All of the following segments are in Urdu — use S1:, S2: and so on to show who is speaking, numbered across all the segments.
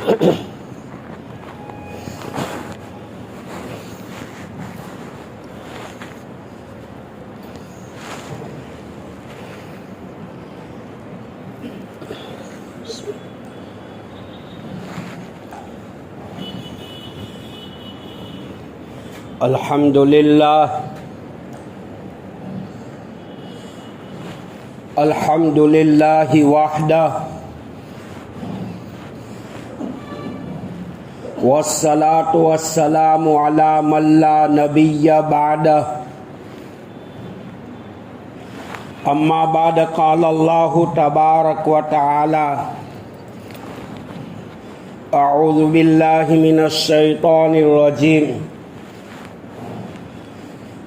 S1: الحمدللہ وحدہ والصلاة والسلام علی من لا نبی بعدہ اما بعد قال اللہ تبارک و تعالی اعوذ باللہ من الشیطان الرجیم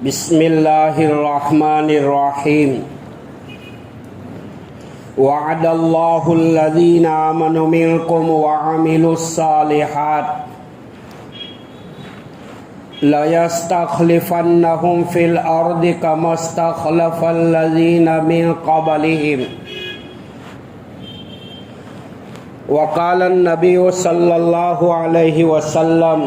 S1: بسم اللہ الرحمن الرحیم وعد اللہ الذین آمنوا منکم وعملوا الصالحات لَيَسْتَخْلِفَنَّهُمْ فِي الْأَرْضِ كَمَا اسْتَخْلَفَ الَّذِينَ مِنْ قَبْلِهِمْ وقال النبي صلى الله عليه وسلم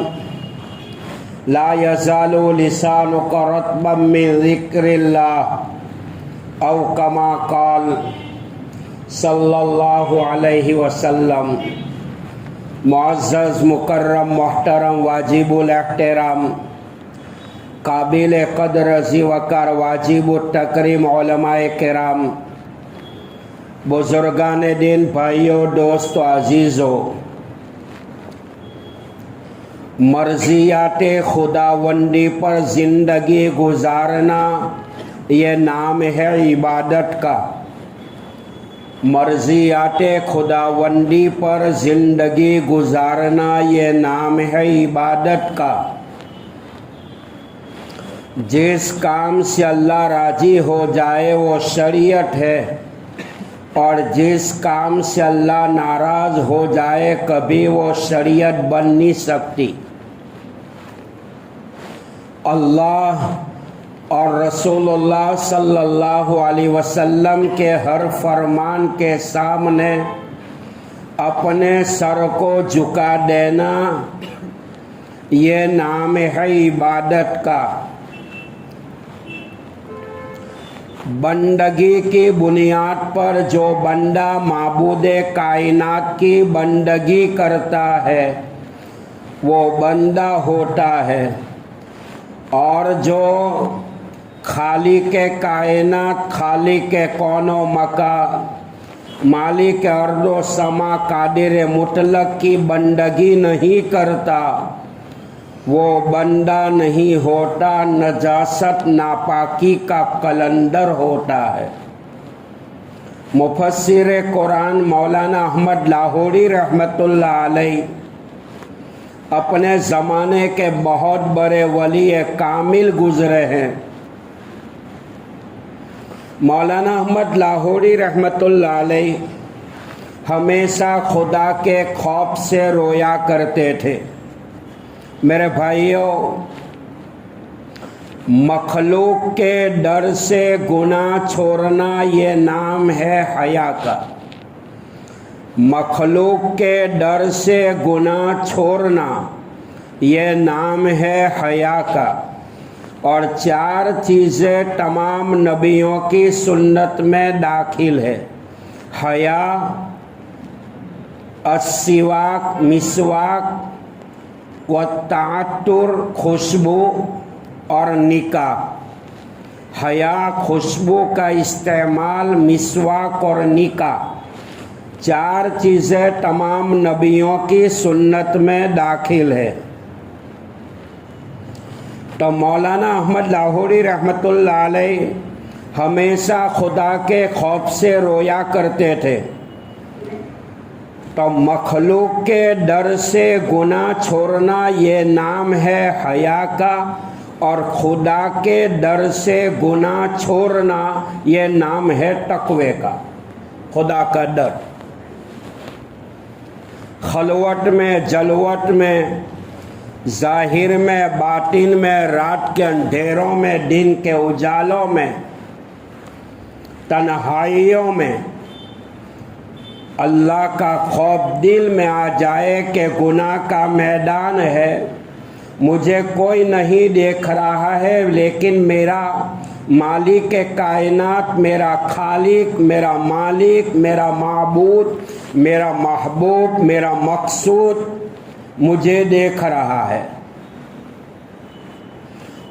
S1: لا يزال لسانك رطبا من ذكر الله او كما قال صلی اللہ علیہ وسلم۔ معزز مکرم محترم واجب الاحترام قابل قدر ذی وقار واجب التکریم علماء کرام، بزرگان دین، بھائیو، دوستو، عزیزو، مرضیات خداوندی پر زندگی گزارنا یہ نام ہے عبادت کا۔ مرضیات خداوندی پر زندگی گزارنا یہ نام ہے عبادت کا۔ جس کام سے اللہ راضی ہو جائے وہ شریعت ہے، اور جس کام سے اللہ ناراض ہو جائے کبھی وہ شریعت بن نہیں سکتی۔ اللہ اور رسول اللہ صلی اللہ علیہ وسلم کے ہر فرمان کے سامنے اپنے سر کو جھکا دینا یہ نام ہے عبادت کا۔ بندگی کی بنیاد پر جو بندہ معبود کائنات کی بندگی کرتا ہے وہ بندہ ہوتا ہے، اور جو خالق کائنات، خالق کون و مکان، مالک ارض و سما، قادر مطلق کی بندگی نہیں کرتا وہ بندہ نہیں ہوتا، نجاست ناپاکی کا قلندر ہوتا ہے۔ مفسر قرآن مولانا احمد لاہوری رحمۃ اللہ علیہ اپنے زمانے کے بہت بڑے ولی کامل گزرے ہیں۔ مولانا احمد لاہوری رحمۃ اللہ علیہ ہمیشہ خدا کے خوف سے رویا کرتے تھے۔ میرے بھائیوں، مخلوق کے ڈر سے گناہ چھوڑنا یہ نام ہے حیا کا۔ مخلوق کے ڈر سے گناہ چھوڑنا یہ نام ہے حیا کا۔ اور چار چیزیں تمام نبیوں کی سنت میں داخل ہے: حیا، السواک مسواک، والتعطر خوشبو، اور نکاح۔ حیا، خوشبو کا استعمال، مسواک اور نکاح، چار چیزیں تمام نبیوں کی سنت میں داخل ہے۔ تو مولانا احمد لاہوری رحمۃ اللہ علیہ ہمیشہ خدا کے خوف سے رویا کرتے تھے۔ تو مخلوق کے ڈر سے گناہ چھوڑنا یہ نام ہے حیا کا، اور خدا کے ڈر سے گناہ چھوڑنا یہ نام ہے تقوی کا، خدا کا ڈر۔ خلوت میں، جلوت میں، ظاہر میں، باطن میں، رات کے اندھیروں میں، دن کے اجالوں میں، تنہائیوں میں، اللہ کا خوف دل میں آ جائے کہ گناہ کا میدان ہے، مجھے کوئی نہیں دیکھ رہا ہے، لیکن میرا مالک کائنات، میرا خالق، میرا مالک، میرا معبود، میرا محبوب، میرا مقصود مجھے دیکھ رہا ہے۔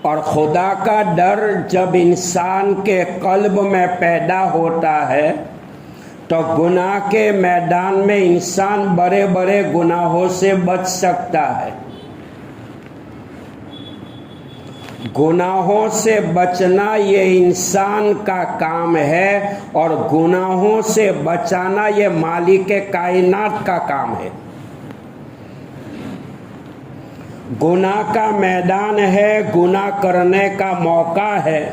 S1: اور خدا کا ڈر جب انسان کے قلب میں پیدا ہوتا ہے تو گناہ کے میدان میں انسان بڑے بڑے گناہوں سے بچ سکتا ہے۔ گناہوں سے بچنا یہ انسان کا کام ہے، اور گناہوں سے بچانا یہ مالک کائنات کا کام ہے۔ گناہ کا میدان ہے، گناہ کرنے کا موقع ہے،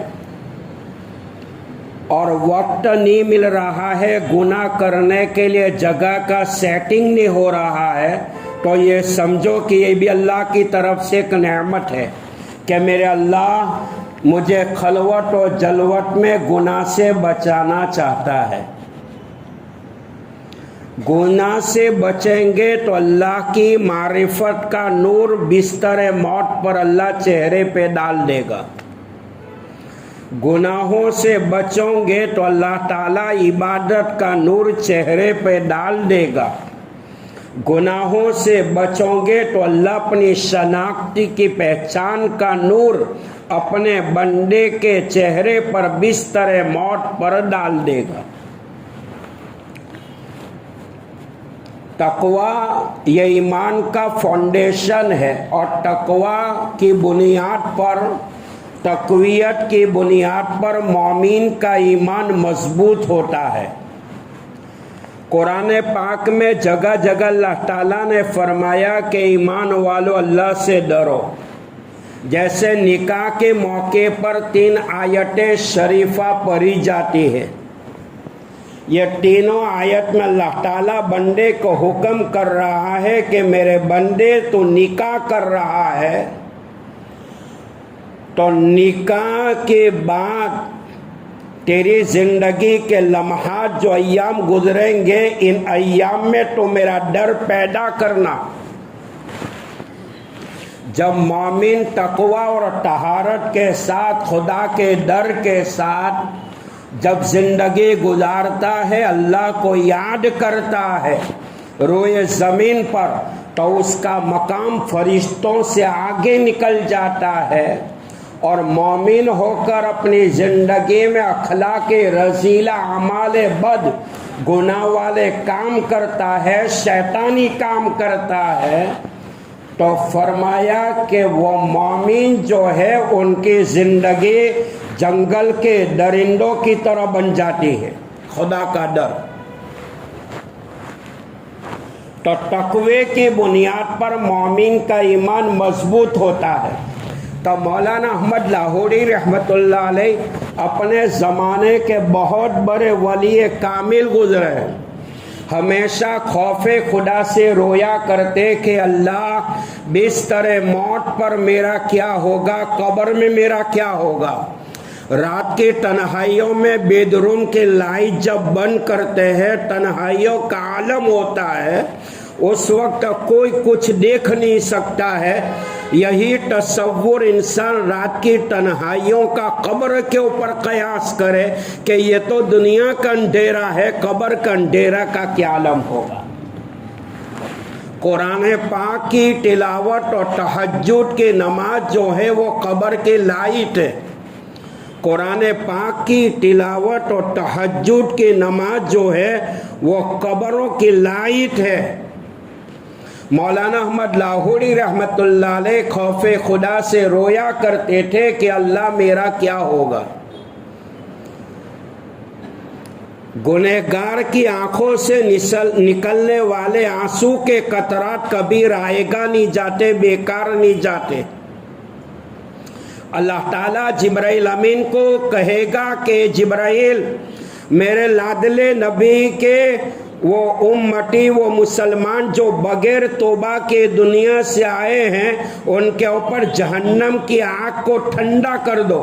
S1: اور وقت نہیں مل رہا ہے گناہ کرنے کے لیے، جگہ کا سیٹنگ نہیں ہو رہا ہے، تو یہ سمجھو کہ یہ بھی اللہ کی طرف سے ایک نعمت ہے کہ میرے اللہ مجھے خلوت و جلوت میں گناہ سے بچانا چاہتا ہے۔ گناہ سے بچیں گے تو اللہ کی معرفت کا نور بستر موت پر اللہ چہرے پہ ڈال دے گا۔ گناہوں سے بچوں گے تو اللہ تعالیٰ عبادت کا نور چہرے پہ ڈال دے گا۔ گناہوں سے بچوں گے تو اللہ اپنی شناختی کی پہچان کا نور اپنے بندے کے چہرے پر بستر موت پر ڈال دے گا۔ تقویٰ یہ ایمان کا فاؤنڈیشن ہے، اور تقویٰ کی بنیاد پر، تقویت کی بنیاد پر مومن کا ایمان مضبوط ہوتا ہے۔ قرآن پاک میں جگہ جگہ اللہ تعالیٰ نے فرمایا کہ ایمان والو اللہ سے ڈرو۔ جیسے نکاح کے موقع پر 3 آیتیں شریفہ پڑھی جاتی ہے، یہ تینوں آیت میں اللہ تعالیٰ بندے کو حکم کر رہا ہے کہ میرے بندے تو نکاح کر رہا ہے، تو نکاح کے بعد تیری زندگی کے لمحات جو ایام گزریں گے، ان ایام میں تو میرا ڈر پیدا کرنا۔ جب مومن تقویٰ اور طہارت کے ساتھ، خدا کے ڈر کے ساتھ جب زندگی گزارتا ہے، اللہ کو یاد کرتا ہے روئے زمین پر، تو اس کا مقام فرشتوں سے آگے نکل جاتا ہے، اور مومن ہو کر اپنی زندگی میں اخلاق رذیلہ، اعمال بد، گناہ والے کام کرتا ہے، شیطانی کام کرتا ہے، تو فرمایا کہ وہ مومن جو ہے ان کی زندگی جنگل کے درندوں کی طرح بن جاتی ہے۔ خدا کا ڈر تو تقوی کی بنیاد پر مومن کا ایمان مضبوط ہوتا ہے۔ تو مولانا احمد لاہوری رحمۃ اللہ علیہ اپنے زمانے کے بہت بڑے ولی کامل گزرے ہیں، ہمیشہ خوف خدا سے رویا کرتے کہ اللہ بستر موت پر میرا کیا ہوگا، قبر میں میرا کیا ہوگا۔ رات کی تنہائیوں میں بیڈ روم کی لائٹ جب بند کرتے ہیں، تنہائیوں کا عالم ہوتا ہے، اس وقت کوئی کچھ دیکھ نہیں سکتا ہے۔ یہی تصور انسان رات کی تنہائیوں کا قبر کے اوپر قیاس کرے کہ یہ تو دنیا کا اندھیرا ہے، قبر کا اندھیرا کا کیا عالم ہوگا۔ قرآن پاک کی تلاوت اور تہجد کی نماز جو ہے وہ قبر کی لائٹ ہے۔ قرآن پاک کی تلاوت اور تہجد کی نماز جو ہے وہ قبروں کی لائٹ ہے۔ مولانا احمد لاہوری رحمۃ اللہ علیہ خوف خدا سے رویا کرتے تھے کہ اللہ میرا کیا ہوگا۔ گنہگار کی آنکھوں سے نکلنے والے آنسو کے قطرات کبھی رائگاں نہیں جاتے، بیکار نہیں جاتے۔ اللہ تعالیٰ جبرائیل امین کو کہے گا کہ جبرائیل، میرے لاڈلے نبی کے وہ امتی، وہ مسلمان جو بغیر توبہ کے دنیا سے آئے ہیں، ان کے اوپر جہنم کی آگ کو ٹھنڈا کر دو۔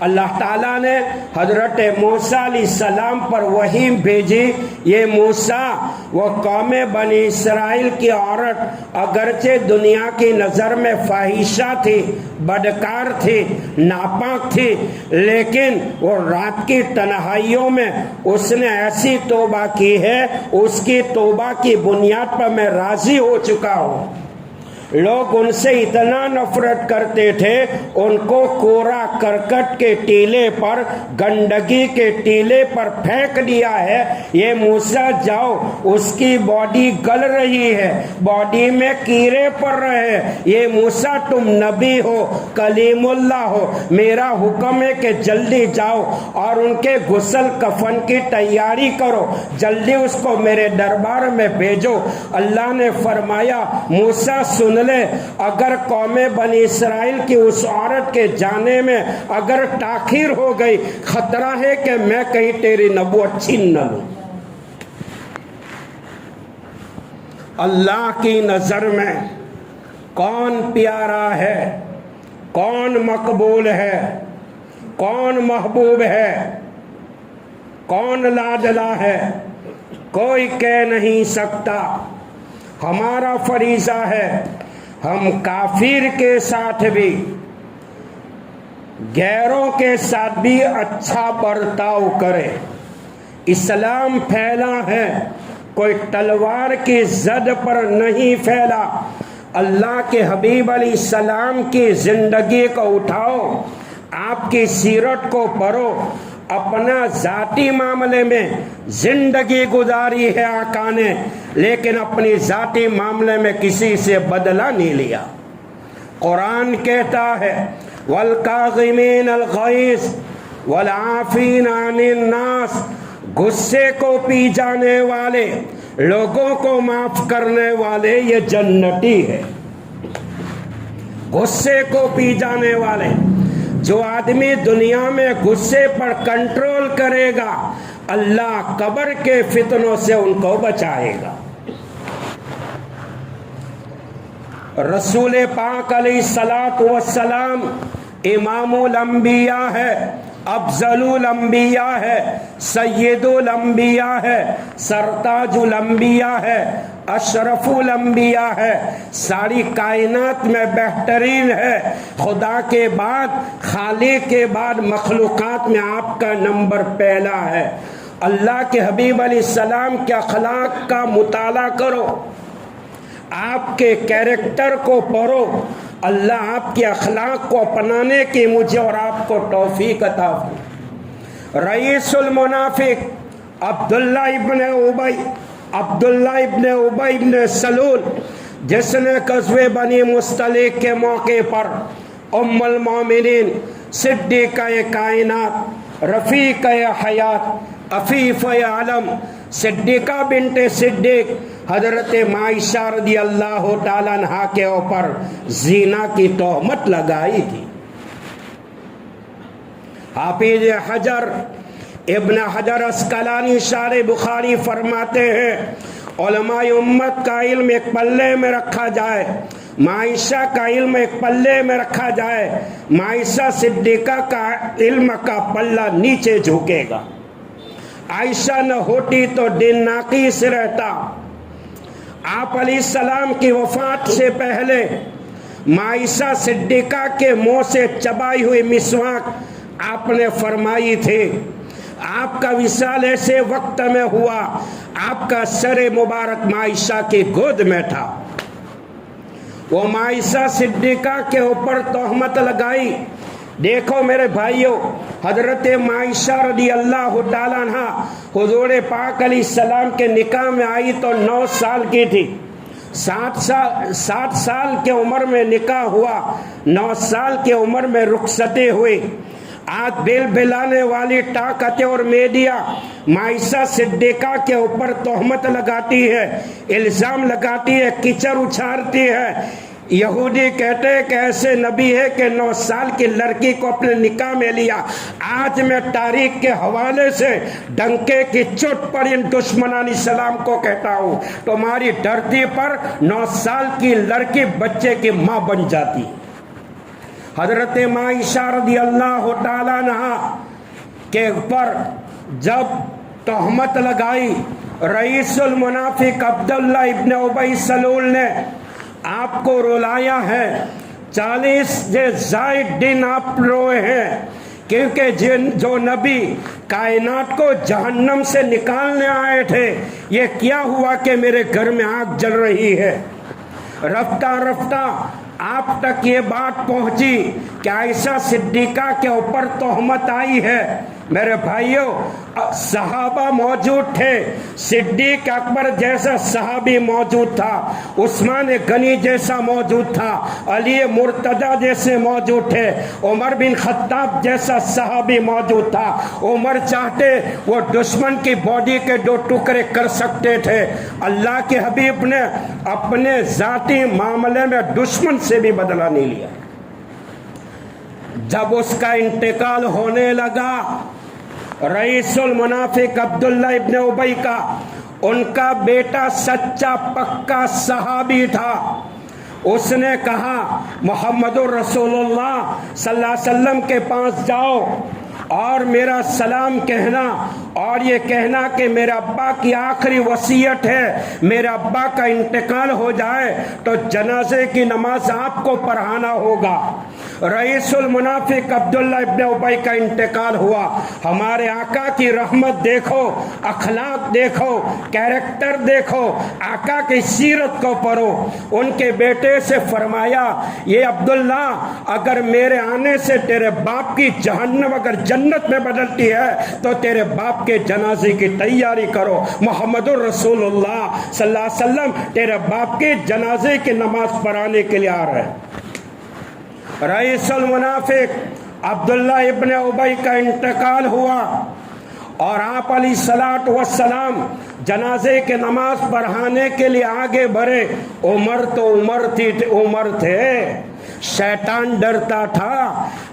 S1: اللہ تعالیٰ نے حضرت موسیٰ علیہ السلام پر وحی بھیجی، یہ موسیٰ وہ قوم بنی اسرائیل کی عورت اگرچہ دنیا کی نظر میں فاحشہ تھی، بدکار تھی، ناپاک تھی، لیکن وہ رات کی تنہائیوں میں اس نے ایسی توبہ کی ہے، اس کی توبہ کی بنیاد پر میں راضی ہو چکا ہوں۔ لوگ ان سے اتنا نفرت کرتے تھے، ان کو کوڑا کرکٹ کے ٹیلے پر، گندگی کے ٹیلے پر پھینک دیا ہے۔ یہ موسیٰ جاؤ، اس کی باڈی گل رہی ہے، باڈی میں کیڑے پڑ رہے ہیں، یہ موسیٰ تم نبی ہو، کلیم اللہ ہو، میرا حکم ہے کہ جلدی جاؤ اور ان کے غسل کفن کی تیاری کرو، جلدی اس کو میرے دربار میں بھیجو۔ اللہ نے فرمایا موسیٰ سن لے، اگر قوم بنی اسرائیل کی اس عورت کے جانے میں اگر تاخیر ہو گئی، خطرہ ہے کہ میں کہیں تیری نبوت چھین نہ لوں۔ اللہ کی نظر میں کون پیارا ہے، کون مقبول ہے، کون محبوب ہے، کون لاڈلا ہے، کوئی کہہ نہیں سکتا۔ ہمارا فریضہ ہے ہم کافر کے ساتھ بھی، غیروں کے ساتھ بھی اچھا برتاؤ کرے۔ اسلام پھیلا ہے، کوئی تلوار کی زد پر نہیں پھیلا۔ اللہ کے حبیب علیہ السلام کی زندگی کو اٹھاؤ، آپ کی سیرت کو پڑھو، اپنا ذاتی معاملے میں زندگی گزاری ہے آقا نے، لیکن اپنی ذاتی معاملے میں کسی سے بدلہ نہیں لیا۔ قرآن کہتا ہے وَالْكَاظِمِينَ الْغَيْظَ وَالْعَافِينَ عَنِ النَّاسِ، غصے کو پی جانے والے، لوگوں کو معاف کرنے والے، یہ جنتی ہے۔ غصے کو پی جانے والے، جو آدمی دنیا میں غصے پر کنٹرول کرے گا، اللہ قبر کے فتنوں سے ان کو بچائے گا۔ رسول پاک علیہ الصلاۃ والسلام امام الانبیاء ہے، افضل الانبیاء ہے، سید الانبیاء ہے، سرتاج الانبیاء ہے، اشرف الانبیاء ہے، ساری کائنات میں بہترین ہے۔ خدا کے بعد، خالق کے بعد مخلوقات میں آپ کا نمبر پہلا ہے۔ اللہ کے حبیب علیہ السلام کے اخلاق کا مطالعہ کرو، آپ کے کیریکٹر کو پڑھو، اللہ آپ کے اخلاق کو اپنانے کی مجھے اور آپ کو توفیق عطا فرمائے۔ رئیس المنافق عبداللہ ابن ابی ابن سلول، جس نے غزوہ بنی مصطلق کے موقع پر ام المومنین، صدیقہ کائنات، رفیقہ حیات، عفیفہ عالم، صدیقہ بنت صدیق حضرت عائشہ رضی اللہ تعالیٰ عنہا کے اوپر زنا کی تہمت لگائی تھی۔ حافظ حجر ابن حجر اسقلانی شارح بخاری فرماتے ہیں علماء امت کا علم ایک پلے میں رکھا جائے، عائشہ کا علم ایک پلے میں رکھا جائے، عائشہ صدیقہ کا علم کا پلہ نیچے جھکے گا۔ عائشہ نہ ہوتی تو دین ناقص رہتا۔ آپ علیہ السلام کی وفات سے پہلے عائشہ صدیقہ کے منہ سے چبائی ہوئی مسواک آپ نے فرمائی تھی۔ آپ کا وصال ایسے وقت میں ہوا، آپ کا سر مبارک عائشہ کی گود میں تھا۔ وہ عائشہ صدیقہ کے اوپر تہمت لگائی۔ دیکھو میرے بھائیوں، حضرت عائشہ رضی اللہ تعالیٰ عنہ حضور پاک علیہ السلام کے نکاح میں آئی تو 9 سال کی تھی۔ 7 سال کے عمر میں نکاح ہوا، 9 سال کی عمر میں رخصتی ہوئی۔ آج بیل بلانے والی طاقتیں اور میڈیا عائشہ صدیقہ کے اوپر تہمت لگاتی ہے، الزام لگاتی ہے، کیچڑ اچھالتی ہے۔ یہودی کہتے ہیں کہ ایسے نبی ہے کہ 9 سال کی لڑکی کو اپنے نکاح میں لیا۔ آج میں تاریخ کے حوالے سے ڈنکے کی چوٹ پر ان دشمنان اسلام کو کہتا ہوں، تمہاری دھرتی پر 9 سال کی لڑکی بچے کی ماں بن جاتی۔ حضرت عائشہ رضی اللہ تعالیٰ عنہا کے اوپر جب تہمت لگائی، رئیس المنافق عبداللہ ابن ابی سلول نے آپ کو رلایا ہے، 40 سے زائد دن آپ روئے ہیں، کیونکہ جو نبی کائنات کو جہنم سے نکالنے آئے تھے، یہ کیا ہوا کہ میرے گھر میں آگ جل رہی ہے۔ رفتہ رفتہ آپ تک یہ بات پہنچی کہ عائشہ صدیقہ کے اوپر تہمت آئی ہے۔ میرے بھائیوں، صحابہ موجود تھے، صدیق اکبر جیسا صحابی موجود تھا، عثمان غنی جیسا موجود تھا، علی مرتضی جیسے موجود تھے، عمر بن خطاب جیسا صحابی موجود تھا۔ عمر چاہتے وہ دشمن کی باڈی کے 2 ٹکڑے کر سکتے تھے۔ اللہ کے حبیب نے اپنے ذاتی معاملے میں دشمن سے بھی بدلہ نہیں لیا۔ جب اس کا انتقال ہونے لگا، رئیس المنافق عبداللہ ابن ابی کا، ان کا بیٹا سچا پکا صحابی تھا، اس نے کہا محمد الرسول اللہ صلی اللہ علیہ وسلم کے پاس جاؤ اور میرا سلام کہنا، اور یہ کہنا کہ میرے ابا کی آخری وصیت ہے، میرے ابا کا انتقال ہو جائے تو جنازے کی نماز آپ کو پڑھانا ہوگا۔ رئیس المنافق عبداللہ ابن ابی کا انتقال ہوا۔ ہمارے آقا کی رحمت دیکھو، اخلاق دیکھو، کیریکٹر دیکھو، آقا کی سیرت کو پڑھو۔ ان کے بیٹے سے فرمایا، یہ عبداللہ، اگر میرے آنے سے تیرے باپ کی جہنم اگر جنت میں بدلتی ہے تو تیرے باپ کے جنازے کی تیاری کرو۔ محمد الرسول اللہ صلی اللہ علیہ وسلم تیرے باپ کے جنازے کی نماز پڑھانے کے لیے آ رہے ہیں۔ رئیس المنافق عبداللہ ابن ابی کا انتقال ہوا اور آپ علیہ الصلوۃ والسلام جنازے کے نماز پڑھانے کے لیے آگے بڑھے۔ عمر تھے، شیطان ڈرتا تھا،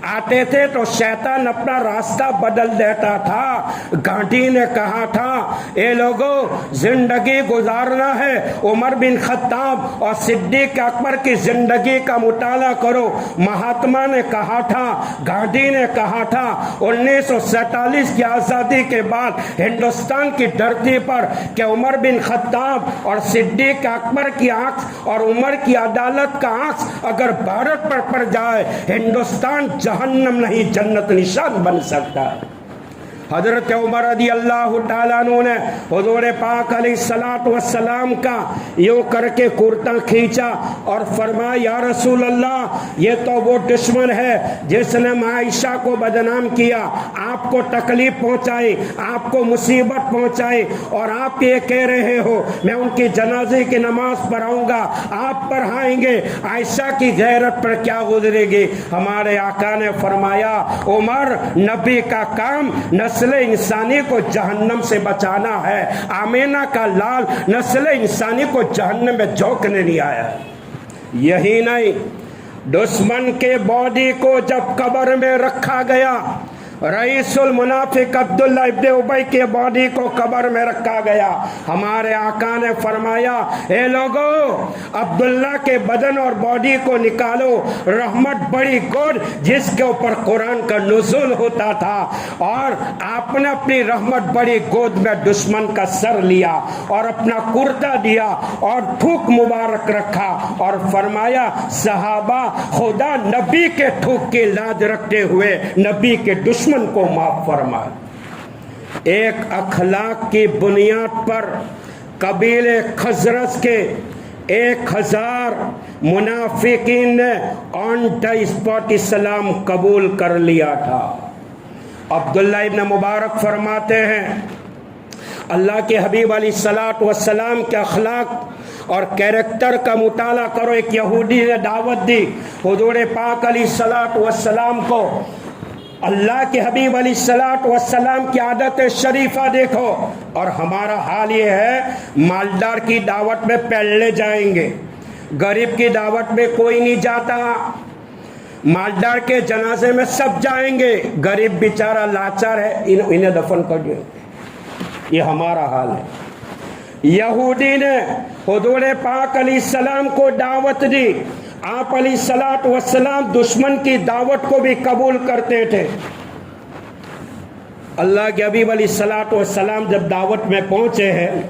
S1: آتے تھے تو شیطان اپنا راستہ بدل دیتا تھا۔ گھاٹی نے کہا تھا، اے لوگو زندگی گزارنا ہے، عمر بن خطاب اور صدیق اکبر کی زندگی کا مطالعہ کرو۔ مہاتما نے کہا تھا، گاندھی نے کہا تھا، 1947 کی آزادی کے بعد ہندوستان کی دھرتی پر کہ عمر بن خطاب اور صدیق اکبر کی آنکھ اور عمر کی عدالت کا آنکھ اگر بھارت پر پڑ جائے، ہندوستان جہنم نہیں جنت نشان بن سکتا ہے۔ حضرت عمر رضی اللہ تعالیٰ عنہ نے حضور پاک علیہ الصلوۃ والسلام کا یوں کر کے کرتا کھینچا اور فرمایا، یا رسول اللہ، یہ تو وہ دشمن ہے جس نے عائشہ کو بدنام کیا، آپ کو تکلیف پہنچائی، آپ کو مصیبت پہنچائی، اور آپ یہ کہہ رہے ہو میں ان کی جنازے کی نماز پڑھاؤں گا، آپ پڑھائیں گے، عائشہ کی غیرت پر کیا گزرے گی؟ ہمارے آقا نے فرمایا، عمر، نبی کا کام نسل انسانی کو جہنم سے بچانا ہے، آمینہ کا لال نسل انسانی کو جہنم میں جھونکنے نہیں آیا۔ یہی نہیں، دشمن کے باڈی کو جب قبر میں رکھا گیا، رئیس المنافق عبداللہ ابن ابی کے باڈی کو قبر میں رکھا گیا، ہمارے آقا نے فرمایا، اے لوگو عبداللہ کے بدن اور باڈی کو نکالو، رحمت بڑی گود جس کے اوپر قرآن کا نزول ہوتا تھا، اور آپ نے اپنی رحمت بڑی گود میں دشمن کا سر لیا اور اپنا کرتا دیا اور تھوک مبارک رکھا اور فرمایا، صحابہ، خدا نبی کے تھوک کی لاج رکھتے ہوئے نبی کے دشمن کو معاف فرمائے۔ ایک اخلاق کی بنیاد پر قبیلے خزرج کے 1000 منافقین نے آن دا اسپاٹ اسلام قبول کر لیا تھا۔ عبداللہ ابن مبارک فرماتے ہیں، اللہ کے حبیب علیہ الصلوۃ والسلام کے اخلاق اور کیریکٹر کا مطالعہ کرو۔ ایک یہودی نے دعوت دی حضور پاک علیہ الصلوۃ والسلام کو، اللہ کے حبیب علیہ الصلوۃ والسلام کی عادت شریفہ دیکھو، اور ہمارا حال یہ ہے، مالدار کی دعوت میں پہلے جائیں گے، غریب کی دعوت میں کوئی نہیں جاتا، مالدار کے جنازے میں سب جائیں گے، غریب بیچارہ لاچار ہے، انہیں دفن کر دیں۔ یہ ہمارا حال ہے۔ یہودی نے حضور پاک علیہ السلام کو دعوت دی، آپ علیہ الصلوۃ والسلام دشمن کی دعوت کو بھی قبول کرتے تھے۔ اللہ کے حبیب علیہ الصلوۃ والسلام جب دعوت میں پہنچے ہیں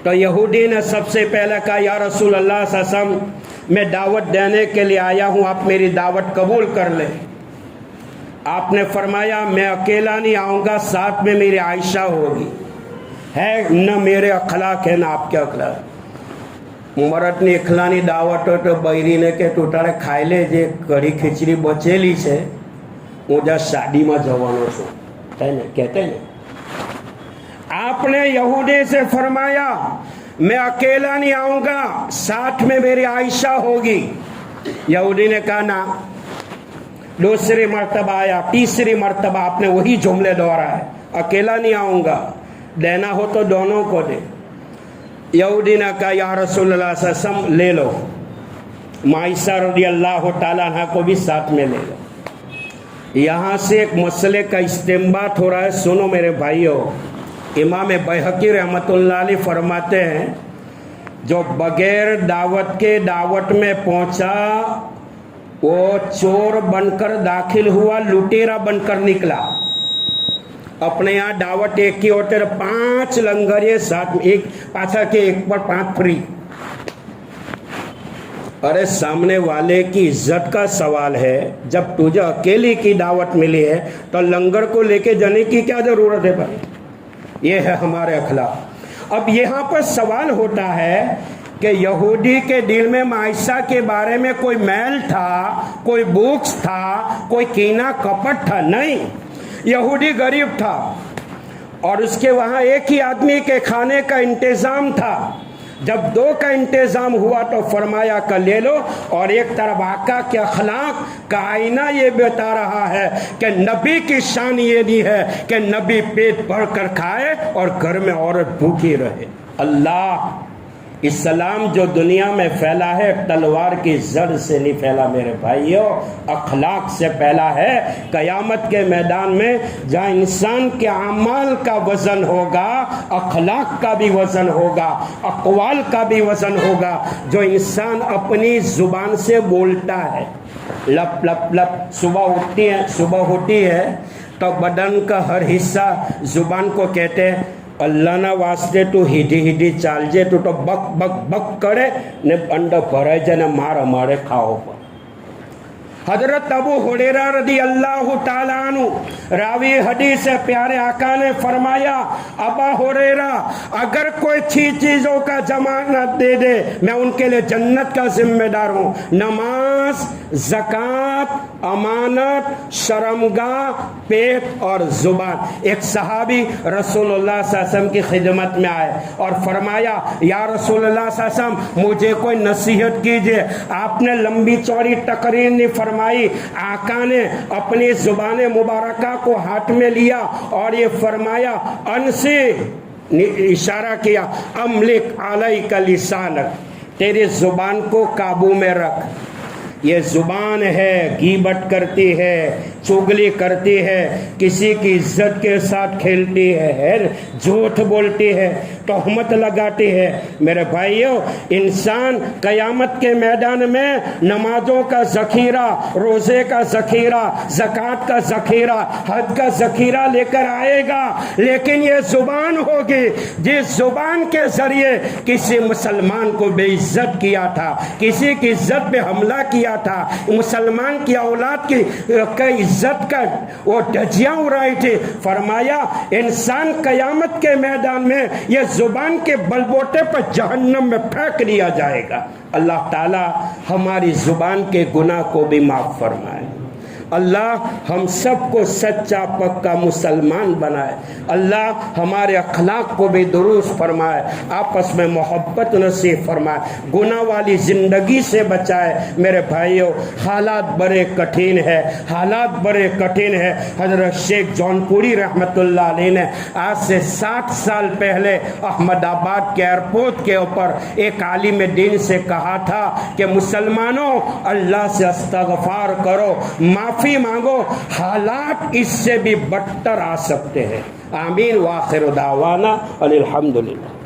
S1: تو یہودی نے سب سے پہلے کہا یا رسول اللہ صلی اللہ علیہ وسلم میں دعوت دینے کے لیے آیا ہوں، آپ میری دعوت قبول کر لیں۔ آپ نے فرمایا میں اکیلا نہیں آؤں گا، ساتھ میں میری عائشہ ہوگی۔ ہے نہ میرے اخلاق ہے نہ آپ کے اخلاق۔ مرد اخلاقની દાવત હોય તો બૈરીને કે તું તારે ખાઈ લે, જે કઢી ખીચડી બચેલી છે હું જા શાદીમાં જવાનો છું, કહેતે ને। آپ نے یہودی سے فرمایا میں اکیلا نہیں آؤں گا، ساتھ میں میری عائشہ ہوگی۔ یہودی نے کہا نا، دوسری مرتبہ آیا، تیسری مرتبہ آپ نے وہی جملے دہرائے، اکیلا نہیں آؤں گا، دینا ہو تو دونوں کو دے۔ یہودی نے کہا یا رسول اللہ صلی اللہ علیہ وسلم لے لو، عائشہ رضی اللہ تعالیٰ عنہ کو بھی ساتھ میں لے لو۔ یہاں سے ایک مسئلے کا استنباط ہو رہا ہے، سنو میرے بھائیوں۔ امام بیہقی رحمۃ اللہ علیہ فرماتے ہیں جو بغیر دعوت کے دعوت میں پہنچا وہ چور بن کر داخل ہوا، لٹیرا بن کر نکلا۔ اپنے یہاں دعوت ایک کی ہوتے 5 لنگر یہ ساتھ میں، ایک پاچھا کے ایک پر 5 فری۔ ارے سامنے والے کی عزت کا سوال ہے، جب تجھے اکیلی کی دعوت ملی ہے تو لنگر کو لے کے جانے کی کیا ضرورت ہے بھائی؟ یہ ہے ہمارے اخلاق۔ اب یہاں پر سوال ہوتا ہے کہ یہودی کے دل میں عائشہ کے بارے میں کوئی میل تھا، کوئی بغض تھا، کوئی کینہ کپٹ تھا؟ نہیں، یہودی غریب تھا اور اس کے وہاں ایک ہی آدمی کے کھانے کا انتظام تھا۔ جب 2 کا انتظام ہوا تو فرمایا کہ لے لو، اور ایک طرف آقا کے اخلاق کا آئینہ یہ بتا رہا ہے کہ نبی کی شان یہ نہیں ہے کہ نبی پیٹ بھر کر کھائے اور گھر میں عورت بھوکی رہے۔ اللہ اسلام جو دنیا میں پھیلا ہے تلوار کی زر سے نہیں پھیلا میرے بھائیوں، اخلاق سے پھیلا ہے۔ قیامت کے میدان میں جہاں انسان کے اعمال کا وزن ہوگا، اخلاق کا بھی وزن ہوگا، اقوال کا بھی وزن ہوگا۔ جو انسان اپنی زبان سے بولتا ہے، لپ لپ لپ، صبح ہوتی ہے تو بدن کا ہر حصہ زبان کو کہتے ہیں اللہ نہ واسطے تو ہیڈی ہیڈی چالجے، تو بک بک بک کرے نے انڈ بھرائی جائے نے مار ہمارے کھاؤ پر۔ حضرت ابو ہریرہ رضی اللہ تعالیٰ عنہ راوی حدیث ہے، پیارے آقا نے فرمایا ابا ہریرہ اگر کوئی 6 چیزوں کا ضمانت دے دے میں ان کے لیے جنت کا ذمہ دار ہوں: نماز، زکوٰۃ، امانت، شرمگاہ، پیٹ اور زبان۔ ایک صحابی رسول اللہ صلی اللہ علیہ وسلم کی خدمت میں آئے اور فرمایا یا رسول اللہ صلی اللہ علیہ وسلم مجھے کوئی نصیحت کیجئے۔ آپ نے لمبی چوڑی تقریر نہیں فرمائی، آقا نے اپنی زبان مبارکہ کو ہاتھ میں لیا اور یہ فرمایا انسی، اشارہ کیا، املک علیک لسانک، تیری زبان کو قابو میں رکھ۔ یہ زبان ہے غیبت کرتی ہے، چغلی کرتی ہے، کسی کی عزت کے ساتھ کھیلتی ہے، جھوٹ بولتی ہے، تہمت لگاتی ہے۔ میرے بھائیوں، انسان قیامت کے میدان میں نمازوں کا ذخیرہ، روزے کا ذخیرہ، زکوٰۃ کا ذخیرہ، حج کا ذخیرہ لے کر آئے گا، لیکن یہ زبان ہوگی جس زبان کے ذریعے کسی مسلمان کو بے عزت کیا تھا، کسی کی عزت پہ حملہ کیا تھا، مسلمان کی اولاد کی عزت کا وہ دھجیاں اڑائی تھی۔ فرمایا انسان قیامت کے میدان میں یہ زبان کے بلبوتے پر جہنم میں پھینک دیا جائے گا۔ اللہ تعالی ہماری زبان کے گناہ کو بھی معاف فرمائے۔ اللہ ہم سب کو سچا پکا مسلمان بنائے۔ اللہ ہمارے اخلاق کو بھی درست فرمائے، آپس میں محبت نصیب فرمائے، گناہ والی زندگی سے بچائے۔ میرے بھائیوں، حالات بڑے کٹھن ہے، حالات بڑے کٹھن ہے۔ حضرت شیخ جون پوری رحمت اللہ علیہ نے آج سے 60 سال پہلے احمد آباد کے ایئرپورٹ کے اوپر ایک عالم دین سے کہا تھا کہ مسلمانوں اللہ سے استغفار کرو، معافی مانگو، حالات اس سے بھی بدتر آ سکتے ہیں۔ آمین۔ وآخر دعوانا الحمدللہ۔